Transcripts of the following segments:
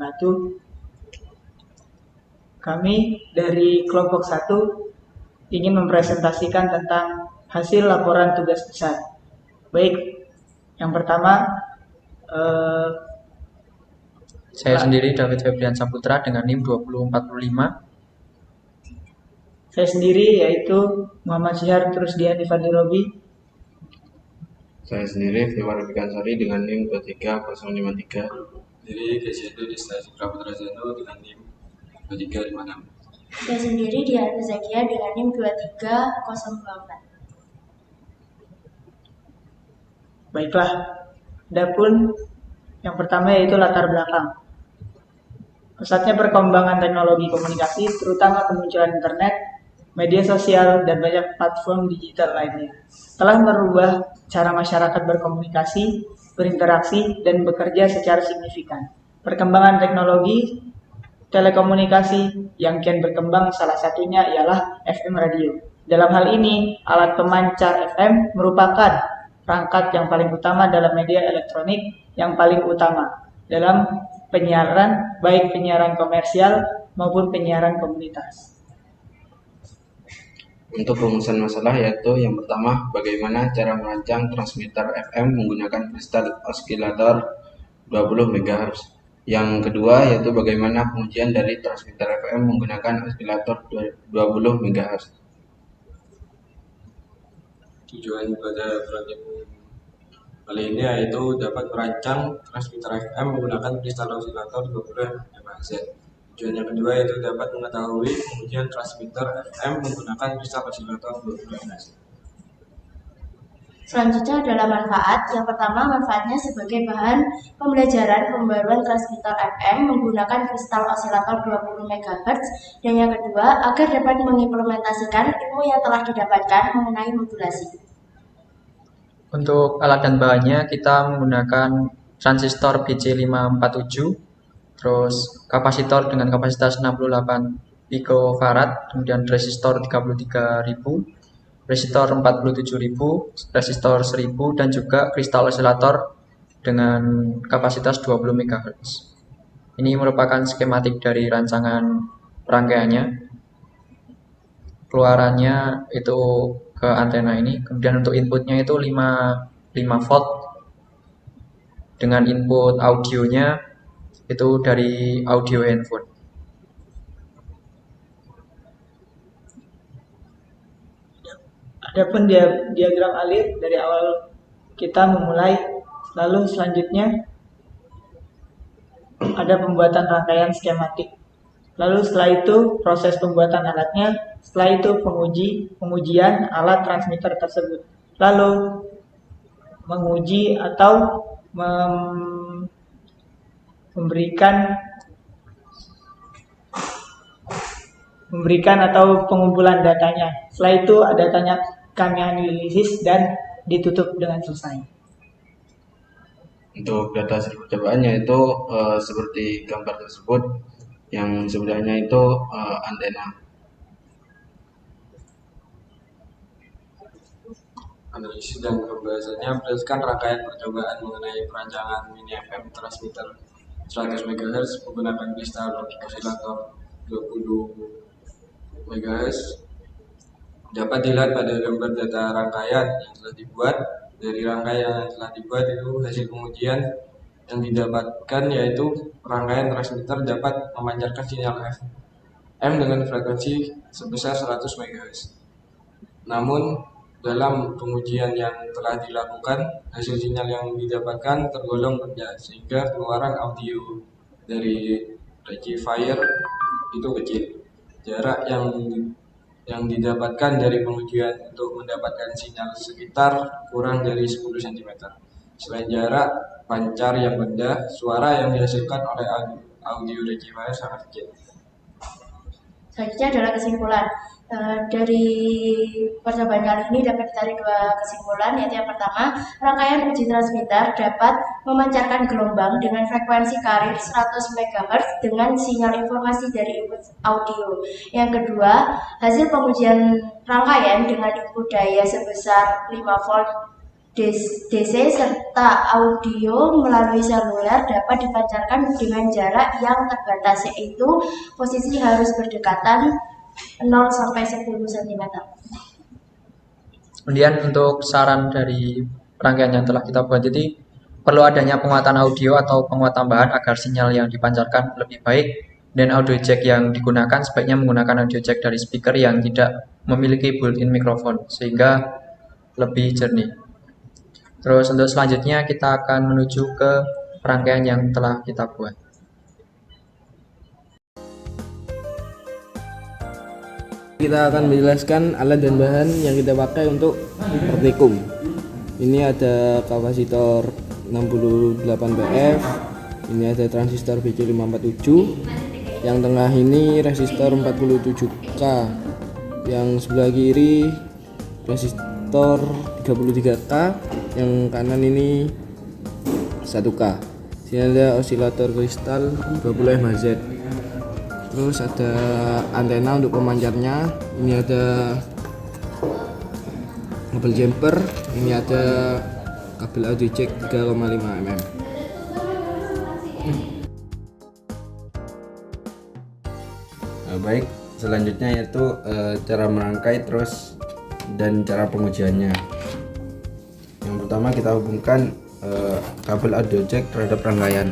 wabarakatuh. Kami dari kelompok 1 ingin mempresentasikan tentang hasil laporan tugas besar. Baik, yang pertama saya sendiri David Febrian Saputra dengan NIM 2045. Saya sendiri yaitu Muhammad Syihar Terusdian Ifadli Robi. Saya sendiri Firman Sari dengan NIM 23053. Jadi Kesedo di Stasi Praputra Zeno dengan NIM 2356. Saya sendiri Diana Zakia dengan NIM 23024. Baiklah, adapun yang pertama yaitu latar belakang. Pesatnya perkembangan teknologi komunikasi, terutama kemunculan internet, media sosial, dan banyak platform digital lainnya, telah merubah cara masyarakat berkomunikasi, berinteraksi, dan bekerja secara signifikan. Perkembangan teknologi telekomunikasi yang kian berkembang salah satunya ialah FM radio. Dalam hal ini, alat pemancar FM merupakan perangkat yang paling utama dalam media elektronik yang paling utama dalam penyiaran, baik penyiaran komersial maupun penyiaran komunitas. Untuk rumusan masalah yaitu yang pertama, bagaimana cara merancang transmitter FM menggunakan kristal osilator 20 MHz. Yang kedua yaitu bagaimana pengujian dari transmitter FM menggunakan osilator 20 MHz. Tujuan pada proyek kali ini yaitu dapat merancang transmitter FM menggunakan kristal osilator 20 MHz. Tujuan yang kedua yaitu dapat mengetahui pengujian transmitter FM menggunakan kristal osilator 20 MHz. Selanjutnya adalah manfaat. Yang pertama, manfaatnya sebagai bahan pembelajaran pembaruan transmitter FM menggunakan kristal osilator 20 MHz. Dan yang kedua, agar dapat mengimplementasikan ilmu yang telah didapatkan mengenai modulasi. Untuk alat dan bahannya kita menggunakan transistor BC547, terus kapasitor dengan kapasitas 68 picofarad, kemudian resistor 33.000, resistor 47.000, resistor 1.000, dan juga kristal osilator dengan kapasitas 20 MHz. Ini merupakan skematik dari rancangan rangkaiannya. Keluarannya itu ke antena ini, kemudian untuk inputnya itu 5 volt dengan input audionya itu dari audio handphone. Adapun diagram alir dari awal kita memulai, lalu selanjutnya ada pembuatan rangkaian skematik. Lalu setelah itu proses pembuatan alatnya, setelah itu pengujian alat transmitter tersebut. Lalu menguji atau memberikan atau pengumpulan datanya. Setelah itu datanya kami analisis dan ditutup dengan selesai. Untuk data hasil percobaannya itu seperti gambar tersebut, yang sebenarnya itu antena. Analisis dan pembahasannya berdasarkan rangkaian percobaan mengenai perancangan mini FM transmitter 100 MHz menggunakan kristal osilator 20 MHz dapat dilihat pada gambar data rangkaian yang telah dibuat. Dari rangkaian yang telah dibuat itu hasil pengujian yang didapatkan yaitu rangkaian transmitter dapat memancarkan sinyal FM dengan frekuensi sebesar 100 MHz. Namun dalam pengujian yang telah dilakukan, hasil sinyal yang didapatkan tergolong rendah sehingga keluaran audio dari rectifier itu kecil. Jarak yang didapatkan dari pengujian untuk mendapatkan sinyal sekitar kurang dari 10 cm. Selain jarak pancar yang rendah, suara yang dihasilkan oleh audio rectifier sangat kecil. Selanjutnya adalah kesimpulan. Dari percobaan kali ini dapat ditarik 2 kesimpulan, yaitu yang pertama, rangkaian uji transmitter dapat memancarkan gelombang dengan frekuensi carrier 100 MHz dengan sinyal informasi dari input audio. Yang kedua, hasil pengujian rangkaian dengan input daya sebesar 5 volt DC serta audio melalui seluler dapat dipancarkan dengan jarak yang terbatas, yaitu posisi harus berdekatan 0 sampai 10 cm. Kemudian untuk saran dari rangkaian yang telah kita buat, jadi perlu adanya penguatan audio atau penguat tambahan agar sinyal yang dipancarkan lebih baik, dan audio jack yang digunakan sebaiknya menggunakan audio jack dari speaker yang tidak memiliki built-in mikrofon sehingga lebih jernih. Terus untuk selanjutnya kita akan menuju ke rangkaian yang telah kita buat. Kita akan menjelaskan alat dan bahan yang kita pakai untuk praktikum. Ini ada kapasitor 68 PF, ini ada transistor BC547, yang tengah ini resistor 47K, yang sebelah kiri resistor 33K, yang kanan ini 1K. Sini ada osilator kristal 20 MHz. Terus ada antena untuk pemancarnya. Ini ada kabel jumper. Ini ada kabel audio jack 3,5 mm. Baik, selanjutnya yaitu cara merangkai terus dan cara pengujiannya. Yang pertama kita hubungkan kabel audio jack terhadap rangkaian.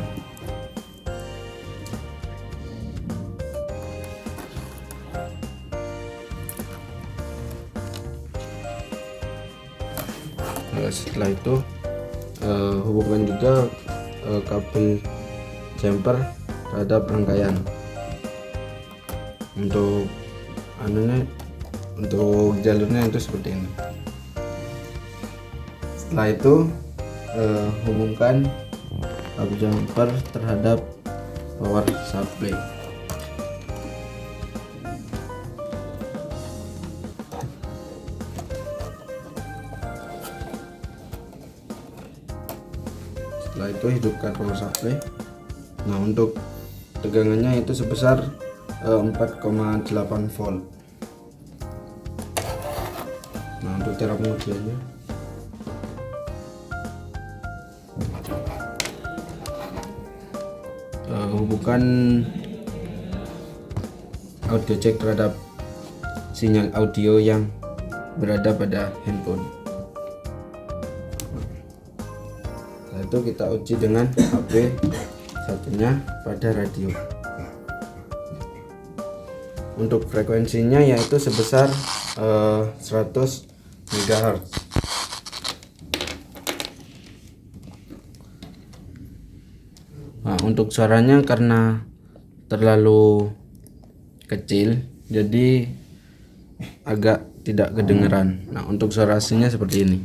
Setelah itu hubungkan juga kabel jumper terhadap rangkaian. Untuk jalurnya itu seperti ini. Setelah itu hubungkan kabel jumper terhadap power supply. Setelah itu hidupkan power supply. Nah, untuk tegangannya itu sebesar 4,8 volt. Nah, untuk cara pengujiannya hubungkan audio jack terhadap sinyal audio yang berada pada handphone. Setelah itu kita uji dengan HP satunya pada radio. Untuk frekuensinya yaitu sebesar 100 MHz. Nah, untuk suaranya karena terlalu kecil jadi agak tidak kedengeran. Nah, untuk suara aslinya seperti ini.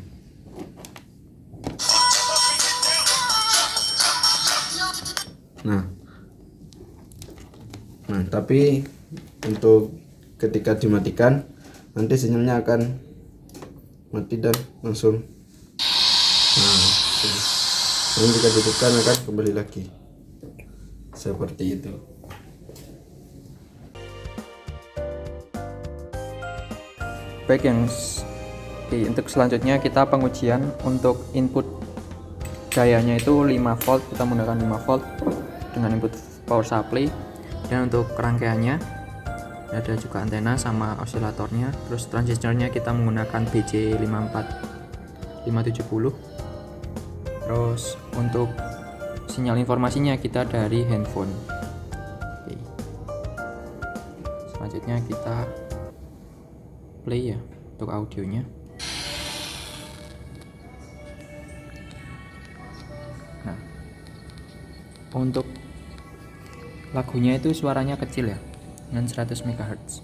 Nah, tapi untuk ketika dimatikan nanti sinyalnya akan mati dan langsung. Nah, dan jika dihidupkan akan kembali lagi seperti itu. Baik, untuk selanjutnya kita pengujian untuk input dayanya itu 5 volt, kita menggunakan 5 volt dengan input power supply. Dan untuk rangkaiannya ada juga antena sama osilatornya. Terus transistornya kita menggunakan BC570. Terus untuk sinyal informasinya kita dari handphone. Oke. Selanjutnya kita play ya untuk audionya. Nah, untuk lagunya itu suaranya kecil ya, dengan 100 MHz.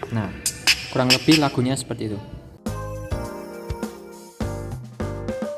Nah, kurang lebih lagunya seperti itu.